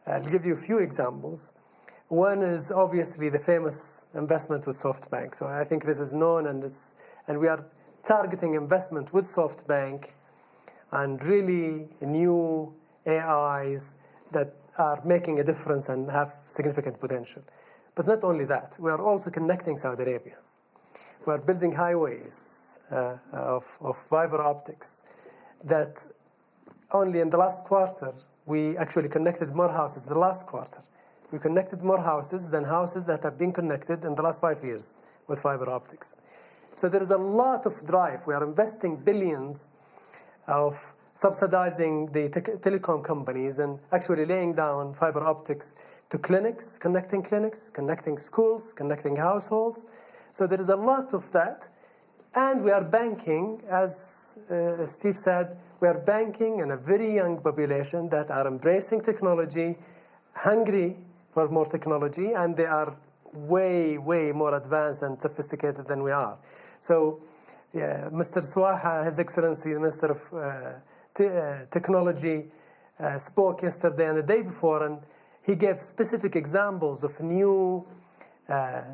I'll give you a few examples. One is obviously the famous investment with SoftBank. So I think this is known, and we are targeting investment with SoftBank and really new AIs that are making a difference and have significant potential. But not only that, we are also connecting Saudi Arabia. We are building highways of fiber optics that only in the last quarter, we actually connected more houses the last quarter. We connected more houses than houses that have been connected in the last 5 years with fiber optics. So there is a lot of drive. We are investing billions of subsidizing the telecom companies and actually laying down fiber optics to clinics, connecting schools, connecting households. So there is a lot of that. And we are banking, as Steve said, we are banking in a very young population that are embracing technology, hungry for more technology, and they are way, way more advanced and sophisticated than we are. So Mr. Swaha, His Excellency, the Minister of Technology, spoke yesterday and the day before, and he gave specific examples of new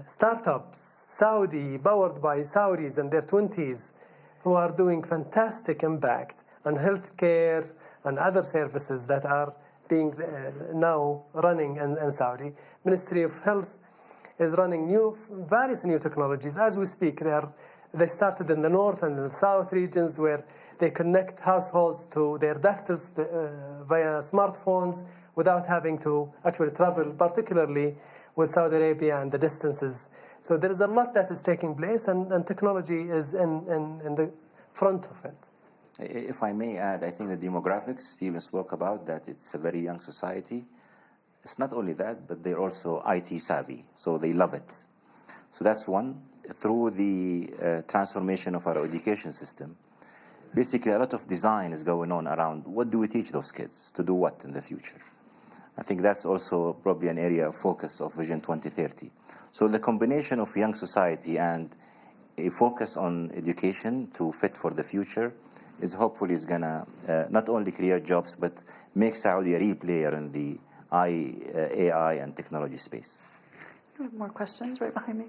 startups, Saudi, powered by Saudis in their 20s, who are doing fantastic impact on healthcare and other services that are being now running in Saudi. Ministry of Health is running various new technologies. As we speak, they started in the north and the south regions where they connect households to their doctors via smartphones without having to actually travel, particularly with Saudi Arabia and the distances. So there is a lot that is taking place, and technology is in the front of it. If I may add, I think the demographics Stephen spoke about, that it's a very young society. It's not only that, but they're also IT savvy, so they love it. So that's one. Through the transformation of our education system, basically a lot of design is going on around what do we teach those kids to do what in the future. I think that's also probably an area of focus of Vision 2030. So the combination of young society and a focus on education to fit for the future is hopefully going to not only create jobs, but make Saudi a real player in the AI and technology space. We have more questions right behind me.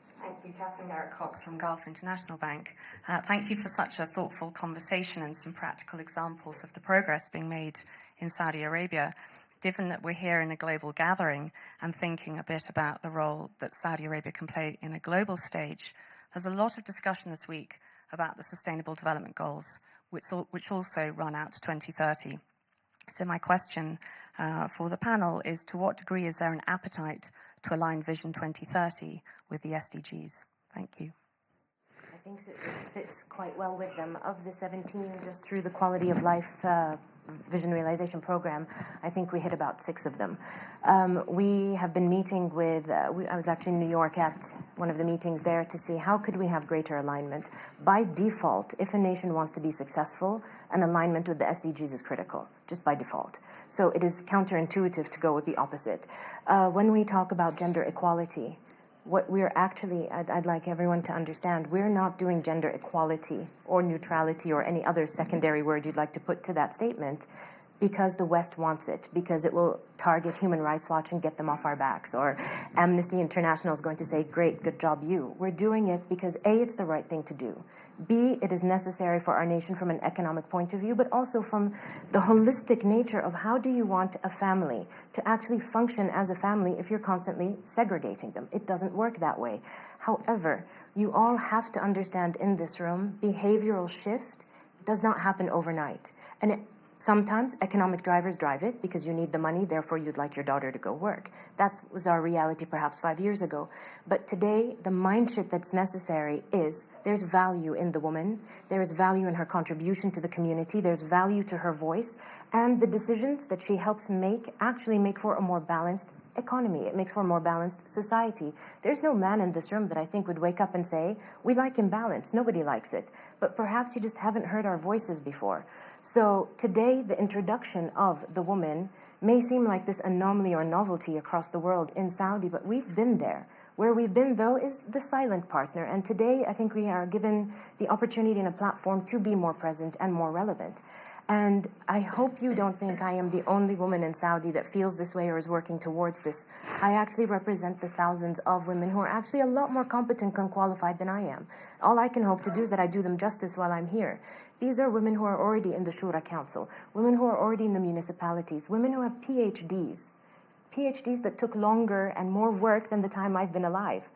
Thank you, Catherine Garrett-Cox from Gulf International Bank. Thank you for such a thoughtful conversation and some practical examples of the progress being made in Saudi Arabia. Given that we're here in a global gathering and thinking a bit about the role that Saudi Arabia can play in a global stage, there's a lot of discussion this week about the Sustainable Development Goals, which also run out to 2030. So my question for the panel is, to what degree is there an appetite to align Vision 2030 with the SDGs? Thank you. I think it fits quite well with them. Of the 17, just through the Quality of Life Vision Realization Program, I think we hit about 6 of them. We have been meeting with, I was actually in New York at one of the meetings there to see how could we have greater alignment. By default, if a nation wants to be successful, an alignment with the SDGs is critical, just by default. So it is counterintuitive to go with the opposite. When we talk about gender equality, what we're actually, I'd like everyone to understand, we're not doing gender equality or neutrality or any other secondary word you'd like to put to that statement because the West wants it, because it will target Human Rights Watch and get them off our backs, or Amnesty International is going to say, great, good job you. We're doing it because A, it's the right thing to do. B, it is necessary for our nation from an economic point of view, but also from the holistic nature of how do you want a family to actually function as a family if you're constantly segregating them. It doesn't work that way. However, you all have to understand in this room, behavioral shift does not happen overnight. And Sometimes economic drivers drive it because you need the money, therefore you'd like your daughter to go work. That was our reality perhaps 5 years ago. But today, the mind shift that's necessary is there's value in the woman, there is value in her contribution to the community, there's value to her voice, and the decisions that she helps make actually make for a more balanced economy. It makes for a more balanced society. There's no man in this room that I think would wake up and say, we like imbalance. Nobody likes it. But perhaps you just haven't heard our voices before. So today, the introduction of the woman may seem like this anomaly or novelty across the world in Saudi, but we've been there. Where we've been, though, is the silent partner. And today, I think we are given the opportunity and a platform to be more present and more relevant. And I hope you don't think I am the only woman in Saudi that feels this way or is working towards this. I actually represent the thousands of women who are actually a lot more competent and qualified than I am. All I can hope to do is that I do them justice while I'm here. These are women who are already in the Shura Council, women who are already in the municipalities, women who have PhDs that took longer and more work than the time I've been alive.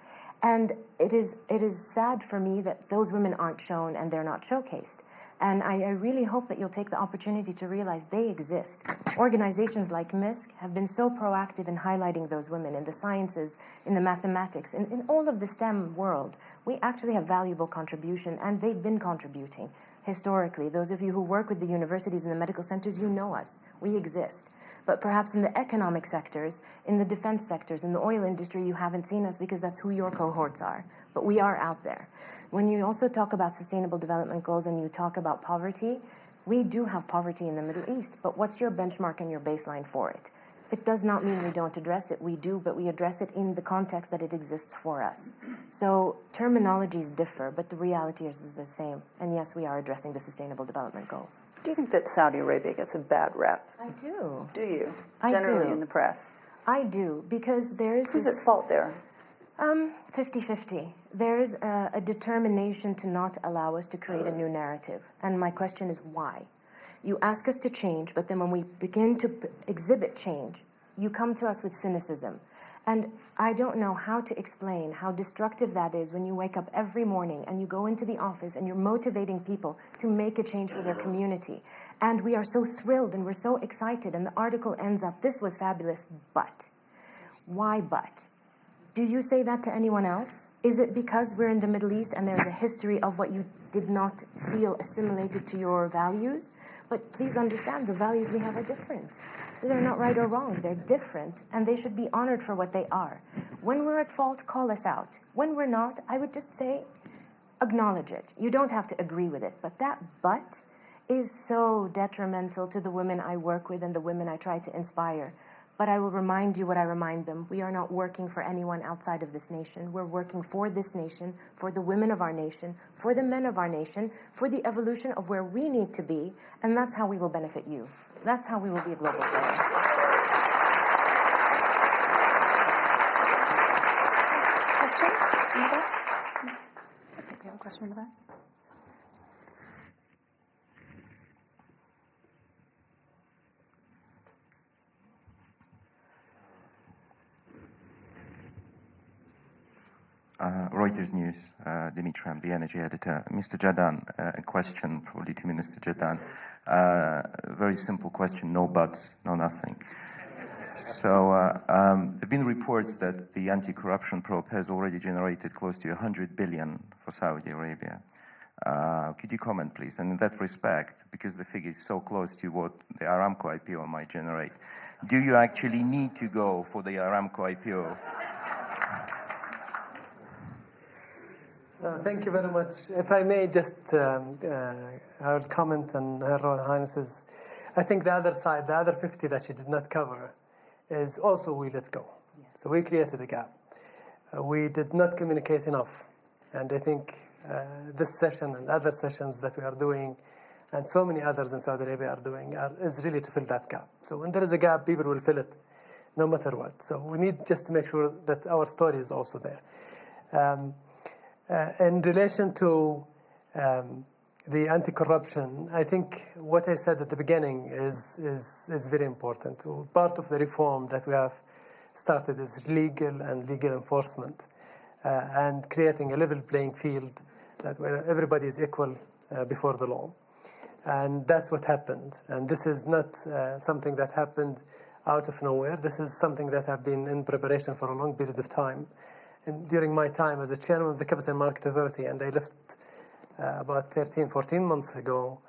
And it is sad for me that those women aren't shown and they're not showcased. And I really hope that you'll take the opportunity to realize they exist. Organizations like MISC have been so proactive in highlighting those women in the sciences, in the mathematics, in all of the STEM world. We actually have valuable contribution, and they've been contributing historically. Those of you who work with the universities and the medical centers, you know us. We exist. But perhaps in the economic sectors, in the defense sectors, in the oil industry, you haven't seen us because that's who your cohorts are. But we are out there. When you also talk about sustainable development goals and you talk about poverty, we do have poverty in the Middle East. But what's your benchmark and your baseline for it? It does not mean we don't address it. We do, but we address it in the context that it exists for us. So terminologies differ, but the reality is the same. And yes, we are addressing the sustainable development goals. Do you think that Saudi Arabia gets a bad rep? I do. Do you? I Generally do. in the press? I do, because there is Who's this... at fault there? 50-50. There's a determination to not allow us to create a new narrative. And my question is why? You ask us to change, but then when we begin to exhibit change, you come to us with cynicism. And I don't know how to explain how destructive that is when you wake up every morning and you go into the office and you're motivating people to make a change for their community. And we are so thrilled and we're so excited, and the article ends up, this was fabulous, but. Why but? Do you say that to anyone else? Is it because we're in the Middle East and there's a history of what you did not feel assimilated to your values? But please understand, the values we have are different. They're not right or wrong. They're different, and they should be honored for what they are. When we're at fault, call us out. When we're not, I would just say, acknowledge it. You don't have to agree with it. But that but is so detrimental to the women I work with and the women I try to inspire. But I will remind you what I remind them. We are not working for anyone outside of this nation. We're working for this nation, for the women of our nation, for the men of our nation, for the evolution of where we need to be, and that's how we will benefit you. That's how we will be a global player. Questions? In the back? Okay, we have a question in the back. Reuters News, Dimitri, I'm the energy editor. Mr. Jadaan, a question probably to Minister Jadaan. Very simple question, no buts, no nothing. So there have been reports that the anti-corruption probe has already generated close to 100 billion for Saudi Arabia. Could you comment, please? And in that respect, because the figure is so close to what the Aramco IPO might generate, do you actually need to go for the Aramco IPO? Thank you very much. If I may just, I will comment on Her Royal Highness's. I think the other side, the other 50 that she did not cover, is also we let go. Yeah. So we created a gap. We did not communicate enough. And I think this session and other sessions that we are doing, and so many others in Saudi Arabia are doing, is really to fill that gap. So when there is a gap, people will fill it, no matter what. So we need just to make sure that our story is also there. In relation to the anti-corruption, I think what I said at the beginning is very important. Part of the reform that we have started is legal enforcement and creating a level playing field that where everybody is equal before the law. And that's what happened. And this is not something that happened out of nowhere. This is something that have been in preparation for a long period of time. And during my time as a chairman of the Capital Market Authority, and I left about 13, 14 months ago,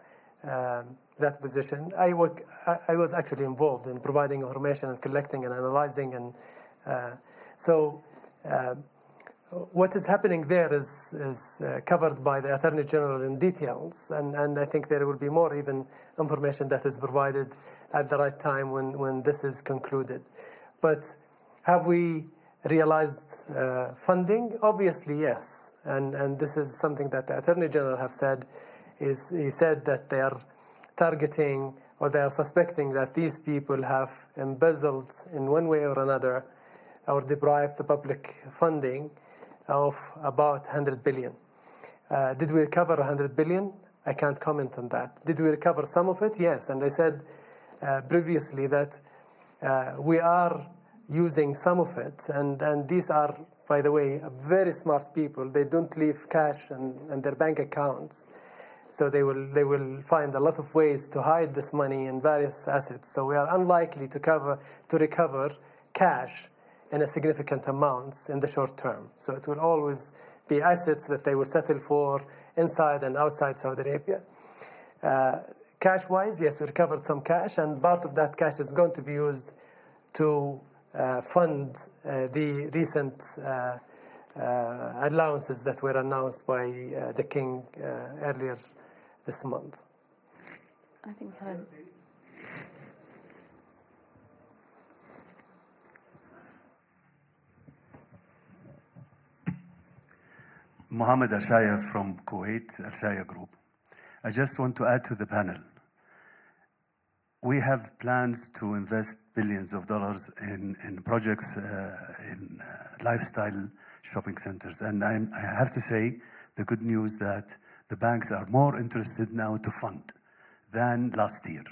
that position, I was actually involved in providing information and collecting and analyzing. And what is happening there is covered by the Attorney General in details, and I think there will be more even information that is provided at the right time when this is concluded. But have we realized funding? Obviously, yes. And this is something that the Attorney General have said. He said that they are targeting or they are suspecting that these people have embezzled in one way or another or deprived the public funding of about 100 billion. Did we recover 100 billion? I can't comment on that. Did we recover some of it? Yes. And I said previously that we are using some of it. And these are, by the way, very smart people. They don't leave cash in their bank accounts. So they will find a lot of ways to hide this money in various assets. So we are unlikely to recover cash in a significant amounts in the short term. So it will always be assets that they will settle for inside and outside Saudi Arabia. Cash-wise, yes, we recovered some cash, and part of that cash is going to be used to fund the recent allowances that were announced by the King earlier this month. I think we had Mohammad Al-Shaya from Kuwait, Al-Shaya Group. I just want to add to the panel. We have plans to invest billions of dollars in projects in lifestyle shopping centers. And I have to say the good news that the banks are more interested now to fund than last year.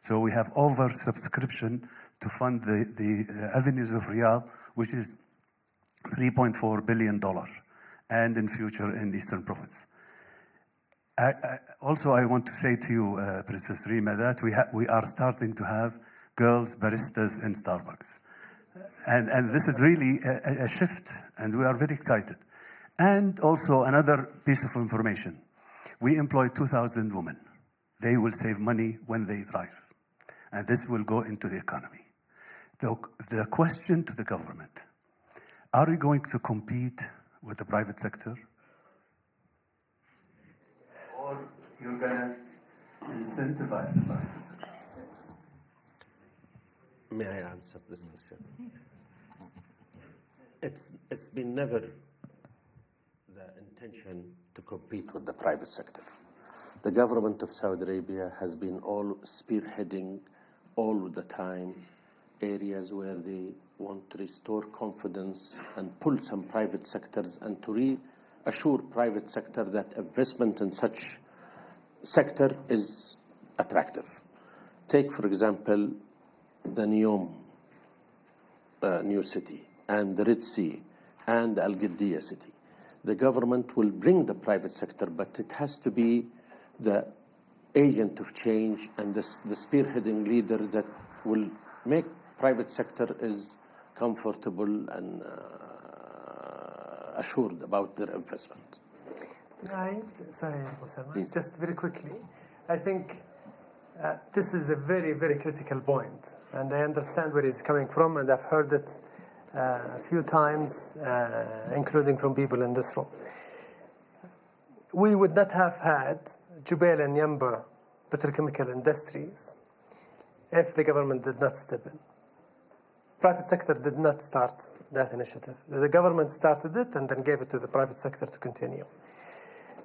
So we have oversubscription to fund the avenues of Riyadh, which is $3.4 billion. And in future in Eastern Province. Also, I want to say to you, Princess Reema, that we are starting to have girls baristas in Starbucks. And this is really a shift, and we are very excited. And also another piece of information. We employ 2,000 women. They will save money when they drive. And this will go into the economy. The question to the government, are we going to compete with the private sector? Or you're going to incentivize the private sector? May I answer this question? It's been never the intention to compete with the private sector. The government of Saudi Arabia has been all spearheading all the time areas where they want to restore confidence and pull some private sectors and to reassure private sector that investment in such sector is attractive. Take, for example, the Neom new city and the Red Sea and the Al-Qadiyah city. The government will bring the private sector, but it has to be the agent of change and the spearheading leader that will make private sector is comfortable and assured about their investment. Sorry, just very quickly. I think this is a very, very critical point, and I understand where he's coming from, and I've heard it a few times, including from people in this room. We would not have had Jubail and Yamba petrochemical industries if the government did not step in. Private sector did not start that initiative. The government started it and then gave it to the private sector to continue.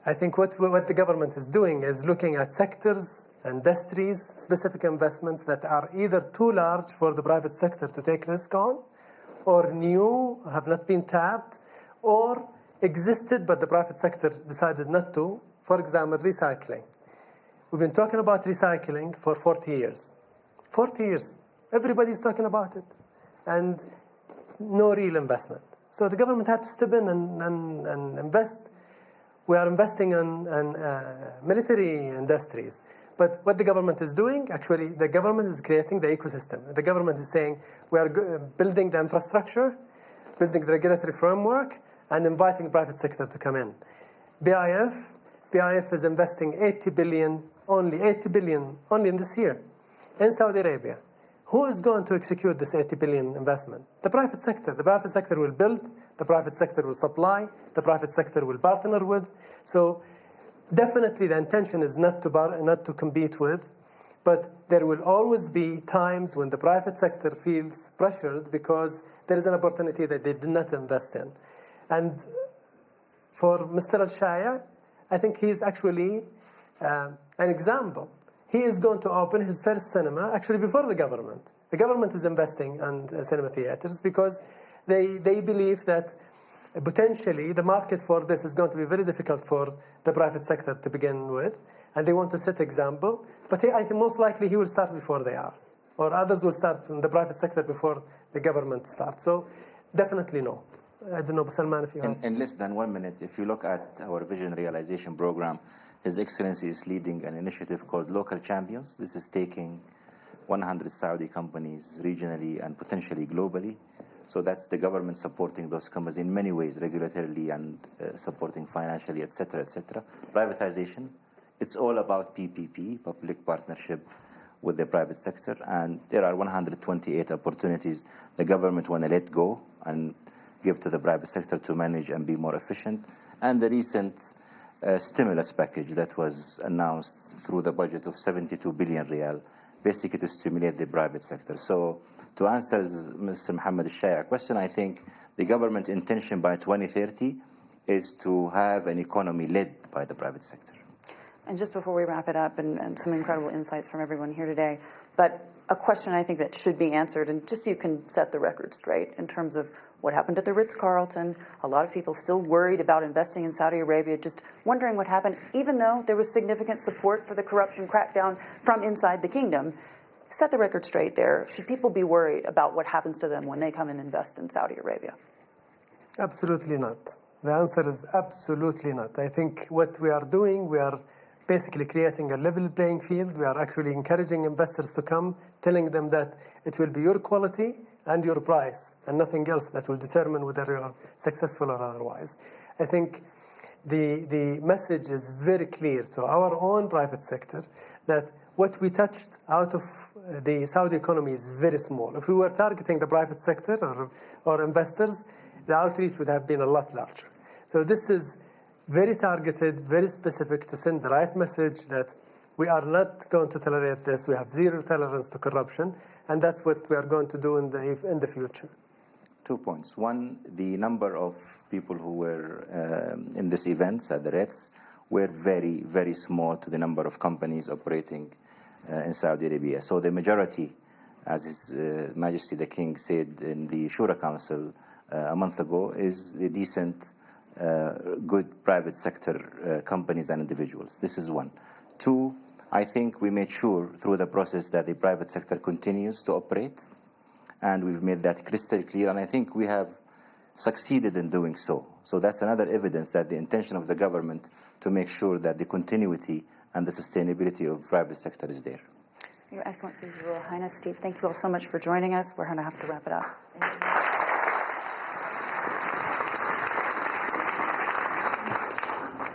I think what the government is doing is looking at sectors, industries, specific investments that are either too large for the private sector to take risk on, or new, have not been tapped, or existed but the private sector decided not to. For example, recycling. We've been talking about recycling for 40 years. 40 years. Everybody's talking about it. And no real investment. So the government had to step in and invest. We are investing in military industries. But But what the government is doing, actually, the government is creating the ecosystem. The government is saying, we are building the infrastructure, building the regulatory framework, and inviting the private sector to come in. PIF is investing 80 billion only in this year in Saudi Arabia. Who is going to execute this 80 billion investment? The private sector. The private sector will build, the private sector will supply, the private sector will partner with. So definitely the intention is not to compete with, but there will always be times when the private sector feels pressured because there is an opportunity that they did not invest in. And for Mr. Al-Shaya, I think he is actually an example. He is going to open his first cinema actually before the government. The government is investing in cinema theaters because they believe that potentially the market for this is going to be very difficult for the private sector to begin with, and they want to set example. But I think most likely he will start before they are, or others will start in the private sector before the government starts. So definitely no. I don't know, Salman, if you want. In less than 1 minute, if you look at our vision realization program, His Excellency is leading an initiative called Local Champions. This is taking 100 Saudi companies regionally and potentially globally. So that's the government supporting those companies in many ways, regulatorily and supporting financially, etc., etc. Privatization, it's all about PPP, public partnership with the private sector. And there are 128 opportunities the government want to let go and give to the private sector to manage and be more efficient. And the recent stimulus package that was announced through the budget of 72 billion riyal, basically to stimulate the private sector. So to answer Mr. Mohammed Al-Shaya question, I think the government intention by 2030 is to have an economy led by the private sector. And just before we wrap it up, and some incredible insights from everyone here today, but a question I think that should be answered, and just so you can set the record straight in terms of what happened at the Ritz-Carlton. A lot of people still worried about investing in Saudi Arabia, just wondering what happened, even though there was significant support for the corruption crackdown from inside the kingdom. Set the record straight there. Should people be worried about what happens to them when they come and invest in Saudi Arabia? Absolutely not. The answer is absolutely not. I think what we are doing, we are basically creating a level playing field. We are actually encouraging investors to come, telling them that it will be your quality and your price and nothing else that will determine whether you are successful or otherwise. I think the message is very clear to our own private sector that what we touched out of the Saudi economy is very small. If we were targeting the private sector or investors, the outreach would have been a lot larger. So this is very targeted, very specific to send the right message that we are not going to tolerate this. We have zero tolerance to corruption, and that's what we are going to do in the future. 2 points. One, the number of people who were in these events at the Ritz were very, very small to the number of companies operating in Saudi Arabia. So the majority, as His Majesty the King said in the Shura Council a month ago, is the decent, good private sector companies and individuals. This is one. Two, I think we made sure through the process that the private sector continues to operate, and we've made that crystal clear, and I think we have succeeded in doing so. So that's another evidence that the intention of the government to make sure that the continuity and the sustainability of the private sector is there. Your Excellency, Your Royal Highness, Steve, thank you all so much for joining us. We're going to have to wrap it up.